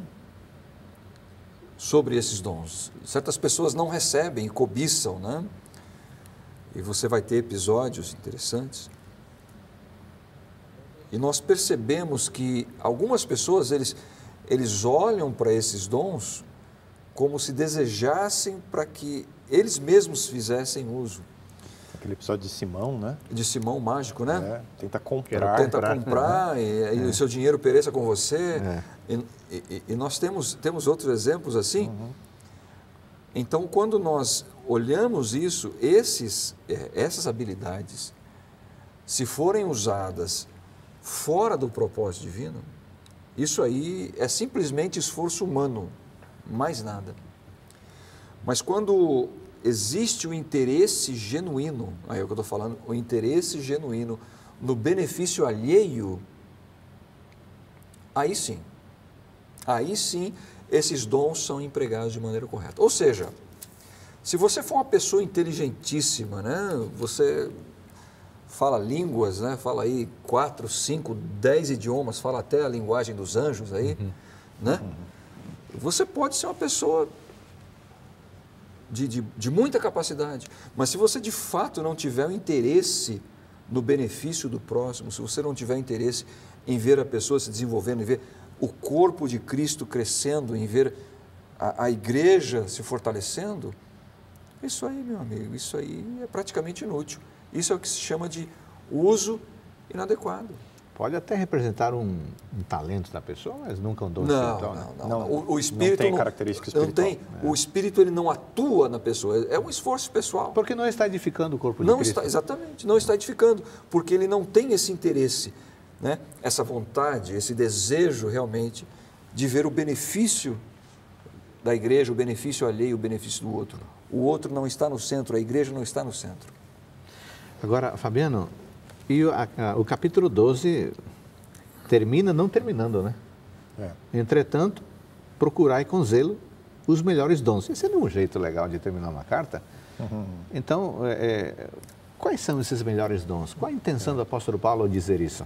sobre esses dons. Certas pessoas não recebem e cobiçam, né? E você vai ter episódios interessantes. E nós percebemos que algumas pessoas, eles olham para esses dons como se desejassem para que eles mesmos fizessem uso. Aquele episódio de Simão, né? De Simão mágico, né? Tenta comprar. E o seu dinheiro pereça com você. E nós temos outros exemplos assim. Uhum. Então, quando nós olhamos isso, essas habilidades, se forem usadas fora do propósito divino, isso aí é simplesmente esforço humano, mais nada. Mas quando existe o interesse genuíno, aí é o que eu estou falando, o interesse genuíno no benefício alheio, aí sim esses dons são empregados de maneira correta. Ou seja, se você for uma pessoa inteligentíssima, né, você fala línguas, né, fala aí 4, 5, 10 idiomas, fala até a linguagem dos anjos aí, né? Você pode ser uma pessoa de muita capacidade, mas se você de fato não tiver o interesse no benefício do próximo, se você não tiver interesse em ver a pessoa se desenvolvendo, em ver o corpo de Cristo crescendo, em ver a igreja se fortalecendo, isso aí, meu amigo, isso aí é praticamente inútil. Isso é o que se chama de uso inadequado. Pode até representar um talento da pessoa, mas nunca um dom espiritual. Não. O espírito não tem característica espiritual. O espírito ele não atua na pessoa, é um esforço pessoal. Porque não está edificando o corpo de Cristo. Exatamente, não está edificando, porque ele não tem esse interesse, né? Essa vontade, esse desejo realmente de ver o benefício da igreja, o benefício alheio, o benefício do outro. O outro não está no centro, a igreja não está no centro. Agora, Fabiano, e o capítulo 12 termina não terminando, né? É. Entretanto, procurai com zelo os melhores dons. Esse não é um jeito legal de terminar uma carta. Então, quais são esses melhores dons? Qual a intenção do apóstolo Paulo ao dizer isso?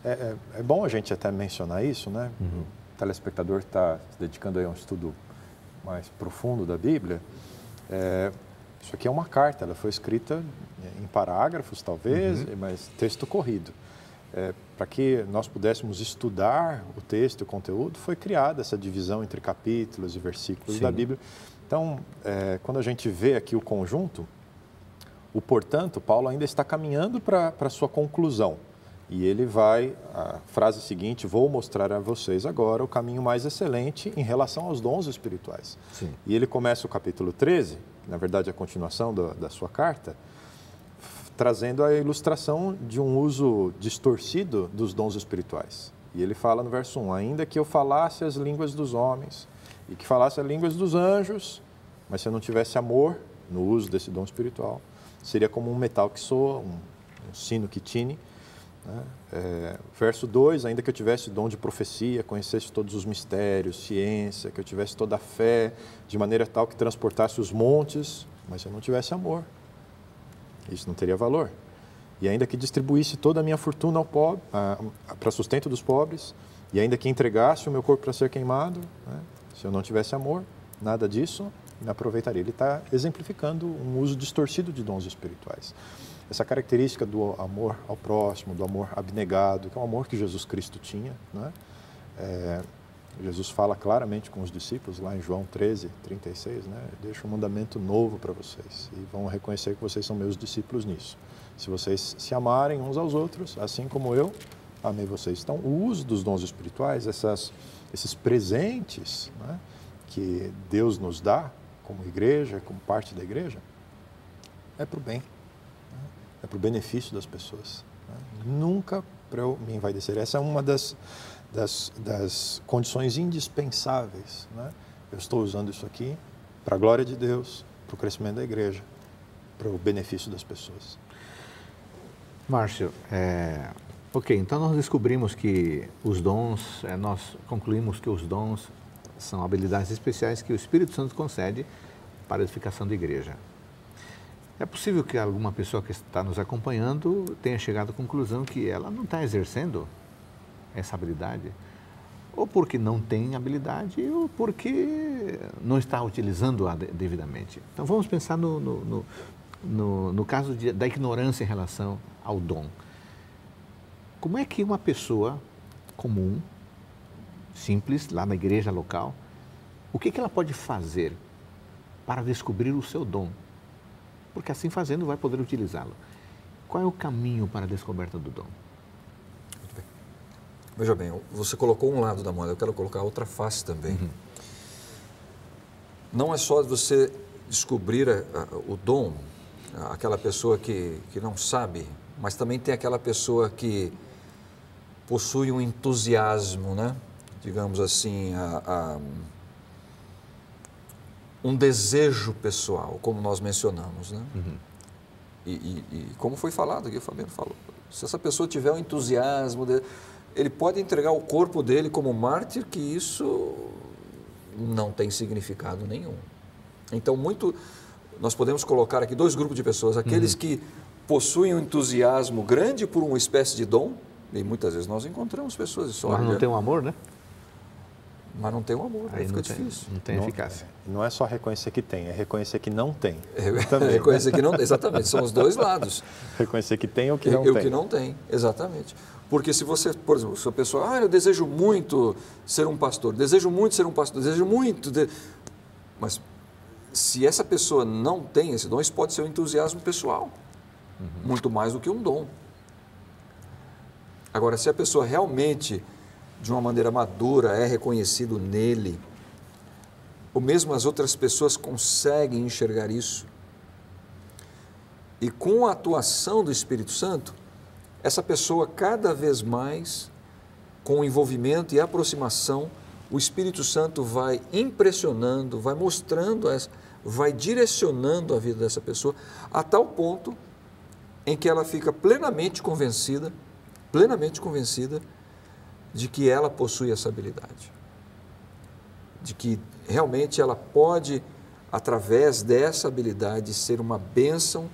É bom a gente até mencionar isso, né? O telespectador está se dedicando aí a um estudo mais profundo da Bíblia. Isso aqui é uma carta, ela foi escrita em parágrafos, talvez, mas texto corrido. Para que nós pudéssemos estudar o texto e o conteúdo, foi criada essa divisão entre capítulos e versículos da Bíblia. Então, quando a gente vê aqui o conjunto, o portanto, Paulo ainda está caminhando para a sua conclusão. E ele vai, a frase seguinte, vou mostrar a vocês agora o caminho mais excelente em relação aos dons espirituais. Sim. E ele começa o capítulo 13, na verdade a continuação da sua carta, trazendo a ilustração de um uso distorcido dos dons espirituais. E ele fala no verso 1, ainda que eu falasse as línguas dos homens e que falasse as línguas dos anjos, mas se eu não tivesse amor no uso desse dom espiritual, seria como um metal que soa, um sino que tine. Verso 2, ainda que eu tivesse dom de profecia, conhecesse todos os mistérios, ciência, que eu tivesse toda a fé, de maneira tal que transportasse os montes, mas se eu não tivesse amor, isso não teria valor. E ainda que distribuísse toda a minha fortuna ao pobre, para sustento dos pobres, e ainda que entregasse o meu corpo para ser queimado, se eu não tivesse amor, nada disso me aproveitaria. Ele está exemplificando um uso distorcido de dons espirituais. Essa característica do amor ao próximo, do amor abnegado, que é o amor que Jesus Cristo tinha, né? Jesus fala claramente com os discípulos, lá em João 13, 36, né? Deixo um mandamento novo para vocês e vão reconhecer que vocês são meus discípulos nisso. Se vocês se amarem uns aos outros, assim como eu amei vocês. Então, o uso dos dons espirituais, esses presentes, né, que Deus nos dá como igreja, como parte da igreja, é para o bem. É para o benefício das pessoas. Nunca para eu me envaidecer. Essa é uma das condições indispensáveis. Eu estou usando isso aqui para a glória de Deus, para o crescimento da igreja, para o benefício das pessoas. Márcio, ok, então nós descobrimos que os dons, nós concluímos que os dons são habilidades especiais que o Espírito Santo concede para a edificação da igreja. É possível que alguma pessoa que está nos acompanhando tenha chegado à conclusão que ela não está exercendo essa habilidade, ou porque não tem habilidade, ou porque não está utilizando-a devidamente. Então vamos pensar no caso da ignorância em relação ao dom. Como é que uma pessoa comum, simples, lá na igreja local, o que ela pode fazer para descobrir o seu dom? Porque assim fazendo vai poder utilizá-lo. Qual é o caminho para a descoberta do dom? Muito bem. Veja bem, você colocou um lado da moeda, eu quero colocar a outra face também. Não é só você descobrir o dom, aquela pessoa que não sabe, mas também tem aquela pessoa que possui um entusiasmo, né? Digamos assim, um desejo pessoal, como nós mencionamos, né? E como foi falado aqui, o Fabiano falou, se essa pessoa tiver um entusiasmo, ele pode entregar o corpo dele como mártir, que isso não tem significado nenhum. Então, nós podemos colocar aqui dois grupos de pessoas, aqueles que possuem um entusiasmo grande por uma espécie de dom, e muitas vezes nós encontramos pessoas isso. Mas não tem um amor, né? Mas não tem um amor, aí fica difícil. Não tem eficácia. Não é só reconhecer que tem, é reconhecer que não tem. Reconhecer que não tem, exatamente, são os dois lados. Reconhecer que tem ou que não tem. O que não tem, exatamente. Porque se você, por exemplo, se a pessoa, eu desejo muito ser um pastor, desejo muito ser um pastor, desejo muito... Mas se essa pessoa não tem esse dom, isso pode ser um entusiasmo pessoal, muito mais do que um dom. Agora, se a pessoa realmente, de uma maneira madura, é reconhecido nele, ou mesmo as outras pessoas conseguem enxergar isso, e com a atuação do Espírito Santo, essa pessoa cada vez mais, com o envolvimento e aproximação, o Espírito Santo vai impressionando, vai mostrando, vai direcionando a vida dessa pessoa, a tal ponto em que ela fica plenamente convencida de que ela possui essa habilidade. De que realmente ela pode, através dessa habilidade, ser uma bênção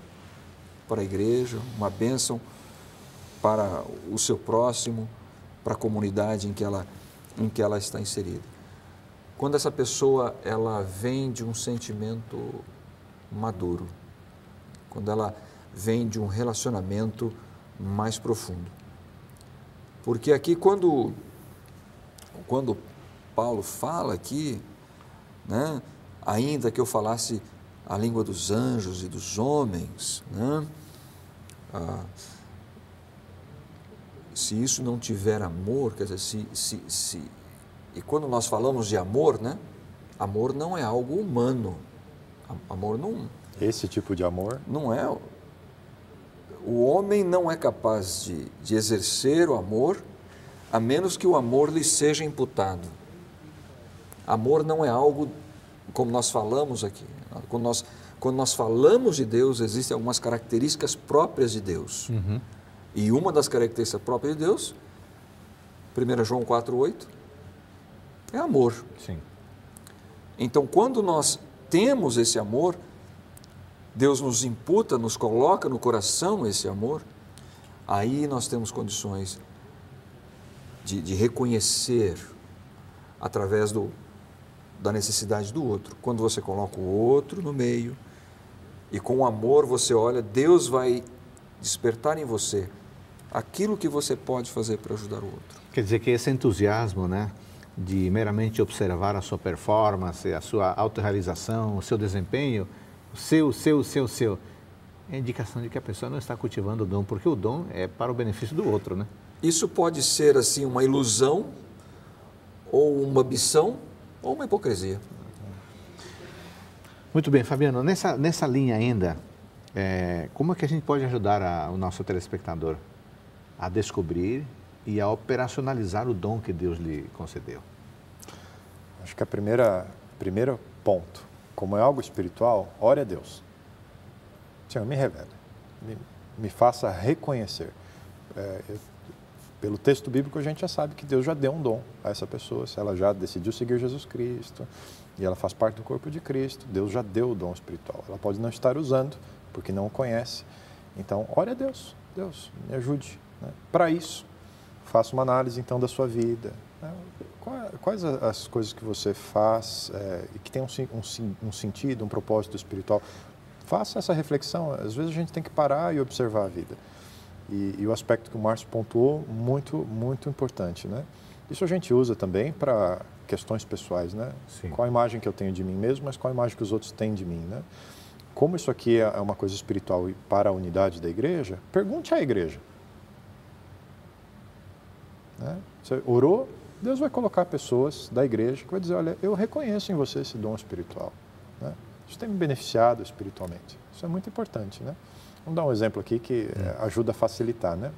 para a igreja, uma bênção para o seu próximo, para a comunidade em que ela está inserida. Quando essa pessoa ela vem de um sentimento maduro, quando ela vem de um relacionamento mais profundo. Porque aqui quando Paulo fala aqui, né, ainda que eu falasse a língua dos anjos e dos homens, né, se isso não tiver amor, quer dizer, e quando nós falamos de amor, né, amor não é algo humano, amor não... Esse tipo de amor? Não é. O homem não é capaz de exercer o amor, a menos que o amor lhe seja imputado. Amor não é algo como nós falamos aqui. Quando nós falamos de Deus, existem algumas características próprias de Deus. Uhum. E uma das características próprias de Deus, 1 João 4,8, é amor. Sim. Então, quando nós temos esse amor, Deus nos imputa, nos coloca no coração esse amor, aí nós temos condições de reconhecer através da necessidade do outro. Quando você coloca o outro no meio e com amor você olha, Deus vai despertar em você aquilo que você pode fazer para ajudar o outro. Quer dizer que esse entusiasmo, né, de meramente observar a sua performance, a sua autorrealização, o seu desempenho, o seu, é indicação de que a pessoa não está cultivando o dom, porque o dom é para o benefício do outro, né? Isso pode ser, assim, uma ilusão, ou uma ambição, ou uma hipocrisia. Muito bem, Fabiano, nessa linha ainda, como é que a gente pode ajudar o nosso telespectador a descobrir e a operacionalizar o dom que Deus lhe concedeu? Acho que primeiro ponto, como é algo espiritual, ore a Deus. Senhor, me revele, me faça reconhecer. Pelo texto bíblico a gente já sabe que Deus já deu um dom a essa pessoa, se ela já decidiu seguir Jesus Cristo e ela faz parte do corpo de Cristo, Deus já deu o dom espiritual. Ela pode não estar usando porque não o conhece. Então, ore a Deus, Deus, me ajude, né? Para isso, faça uma análise então da sua vida. Quais as coisas que você faz e que tem um sentido, um propósito espiritual? Faça essa reflexão. Às vezes a gente tem que parar e observar a vida. E o aspecto que o Márcio pontuou, muito, muito importante, né? Isso a gente usa também para questões pessoais, né? Sim. Qual a imagem que eu tenho de mim mesmo, mas qual a imagem que os outros têm de mim, né? Como isso aqui é uma coisa espiritual e para a unidade da igreja, pergunte à igreja. Né? Você orou, Deus vai colocar pessoas da igreja que vai dizer, olha, eu reconheço em você esse dom espiritual. Né? Isso tem me beneficiado espiritualmente. Isso é muito importante, né? Vamos dar um exemplo aqui que ajuda a facilitar, né?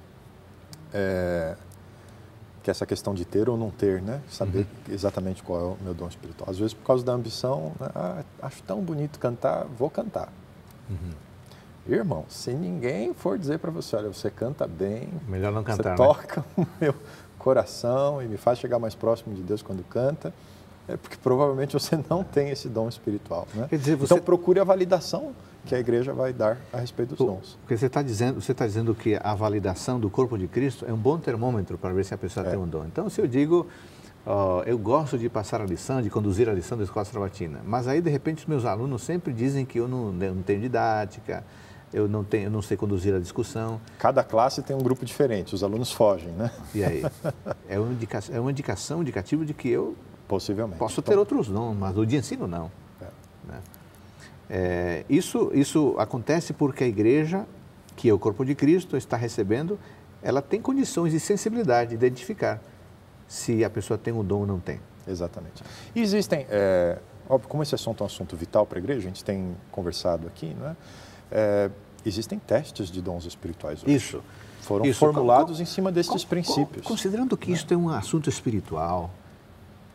Que é essa questão de ter ou não ter, né? Saber exatamente qual é o meu dom espiritual. Às vezes, por causa da ambição, né? Acho tão bonito cantar, vou cantar. Irmão, se ninguém for dizer para você, olha, você canta bem, melhor não cantar, você toca o meu coração e me faz chegar mais próximo de Deus quando canta, é porque provavelmente você não tem esse dom espiritual, né? Quer dizer, Então procure a validação que a igreja vai dar a respeito dos dons. Porque você está dizendo que a validação do corpo de Cristo é um bom termômetro para ver se a pessoa tem um dom. Então, se eu digo, eu gosto de passar a lição, de conduzir a lição da Escola Sabatina, mas aí, de repente, os meus alunos sempre dizem que eu não tenho didática, eu não sei conduzir a discussão. Cada classe tem um grupo diferente, os alunos fogem, né? E aí? É uma indicação, indicativo de que eu possivelmente posso ter outros dons, mas o de ensino não. Né? Isso acontece porque a igreja, que é o corpo de Cristo, está recebendo, ela tem condições de sensibilidade, de identificar se a pessoa tem um dom ou não tem. Exatamente. E existem, óbvio, como esse assunto é um assunto vital para a igreja, a gente tem conversado aqui, não é? Existem testes de dons espirituais hoje. Isso. Foram formulados em cima desses princípios. Considerando que isto é um assunto espiritual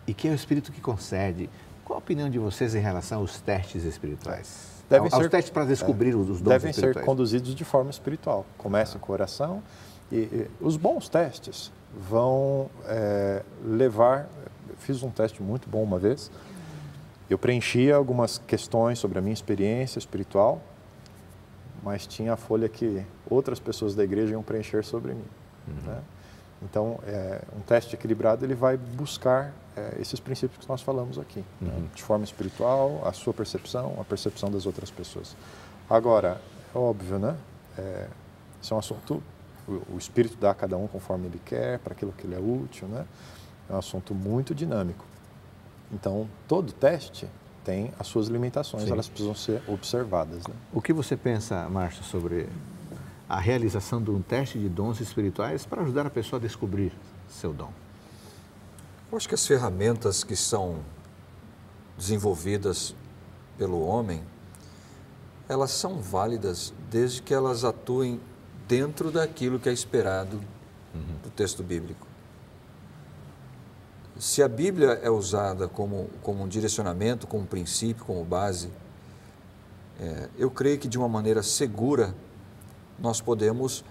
e que é o Espírito que concede, qual a opinião de vocês em relação aos testes espirituais? Aos testes para descobrir os dons devem espirituais. Ser conduzidos de forma espiritual. Começa com oração E os bons testes vão levar... Eu fiz um teste muito bom uma vez. Eu preenchia algumas questões sobre a minha experiência espiritual, mas tinha a folha que outras pessoas da igreja iam preencher sobre mim. Né? Então, um teste equilibrado, ele vai buscar esses princípios que nós falamos aqui. Né? De forma espiritual, a sua percepção, a percepção das outras pessoas. Agora, é óbvio, né? Isso é um assunto, o Espírito dá a cada um conforme ele quer, para aquilo que ele é útil, né? É um assunto muito dinâmico. Então, todo teste tem as suas limitações, Sim. elas precisam ser observadas. Né? O que você pensa, Márcio, sobre a realização de um teste de dons espirituais para ajudar a pessoa a descobrir seu dom? Eu acho que as ferramentas que são desenvolvidas pelo homem, elas são válidas desde que elas atuem dentro daquilo que é esperado do texto bíblico. Se a Bíblia é usada como um direcionamento, como princípio, como base, eu creio que de uma maneira segura nós podemos,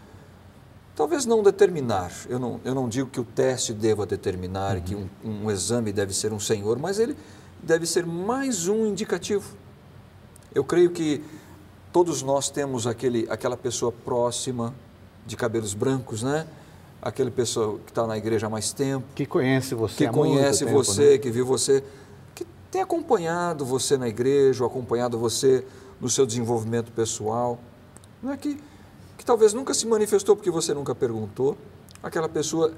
talvez não determinar, eu não digo que o teste deva determinar, que um exame deve ser um senhor, mas ele deve ser mais um indicativo. Eu creio que todos nós temos aquela pessoa próxima, de cabelos brancos, né? Aquela pessoa que está na igreja há mais tempo. Que conhece você que há muito conhece tempo, você, né? que viu você, que tem acompanhado você na igreja, ou acompanhado você no seu desenvolvimento pessoal. Não é que talvez nunca se manifestou porque você nunca perguntou. Aquela pessoa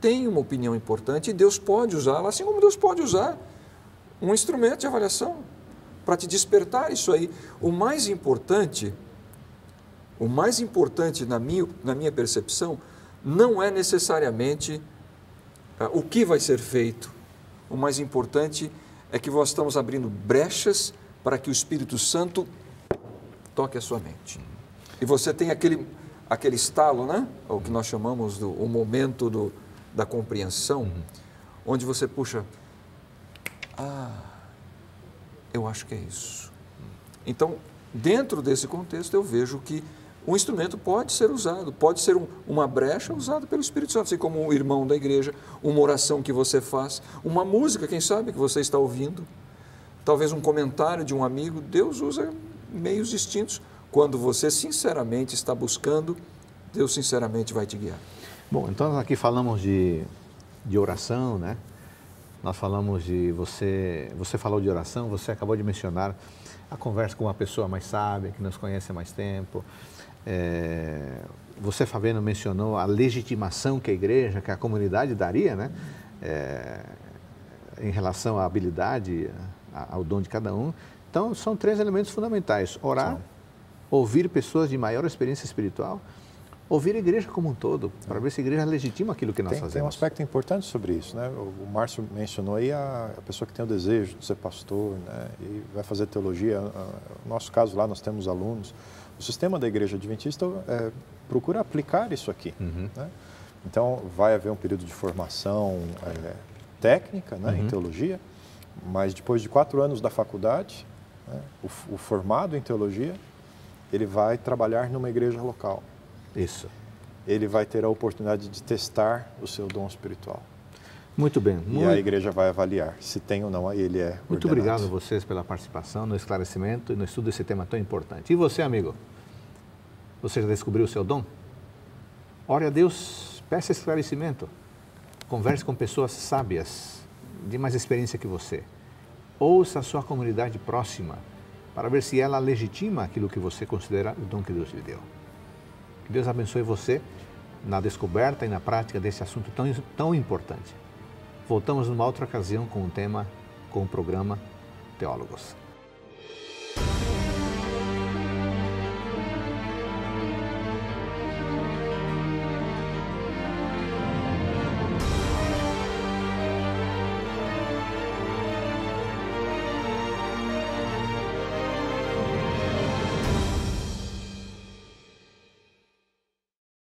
tem uma opinião importante e Deus pode usá-la, assim como Deus pode usar um instrumento de avaliação para te despertar isso aí. O mais importante na minha percepção, não é necessariamente o que vai ser feito. O mais importante é que nós estamos abrindo brechas para que o Espírito Santo toque a sua mente. E você tem aquele estalo, né? O que nós chamamos o momento da compreensão, onde você puxa, eu acho que é isso. Então, dentro desse contexto, eu vejo que o instrumento pode ser usado, pode ser uma brecha usada pelo Espírito Santo, assim como um irmão da igreja, uma oração que você faz, uma música, quem sabe, que você está ouvindo, talvez um comentário de um amigo. Deus usa meios distintos. Quando você sinceramente está buscando, Deus sinceramente vai te guiar. Bom, então aqui falamos de oração, né? Nós falamos de você falou de oração, você acabou de mencionar a conversa com uma pessoa mais sábia, que nos conhece há mais tempo. Você, Fabiano, mencionou a legitimação que a igreja, que a comunidade daria, né? Em relação à habilidade, ao dom de cada um. Então, são 3 elementos fundamentais: orar, ouvir pessoas de maior experiência espiritual, ouvir a igreja como um todo, para ver se a igreja legitima aquilo que nós fazemos. Tem um aspecto importante sobre isso, né? O Márcio mencionou aí a pessoa que tem o desejo de ser pastor, né? E vai fazer teologia. No nosso caso lá, nós temos alunos. O sistema da Igreja Adventista procura aplicar isso aqui. Né? Então, vai haver um período de formação técnica, né, em teologia, mas depois de 4 anos da faculdade, né, o formado em teologia, ele vai trabalhar numa igreja local. Isso. Ele vai ter a oportunidade de testar o seu dom espiritual. Muito bem. E a igreja vai avaliar se tem ou não, aí ele é Muito ordenado. obrigado a vocês pela participação, no esclarecimento e no estudo desse tema tão importante. E você, amigo? Você já descobriu o seu dom? Ore a Deus, peça esclarecimento. Converse com pessoas sábias, de mais experiência que você. Ouça a sua comunidade próxima, para ver se ela legitima aquilo que você considera o dom que Deus lhe deu. Que Deus abençoe você na descoberta e na prática desse assunto tão importante. Voltamos numa outra ocasião com o programa Teólogos.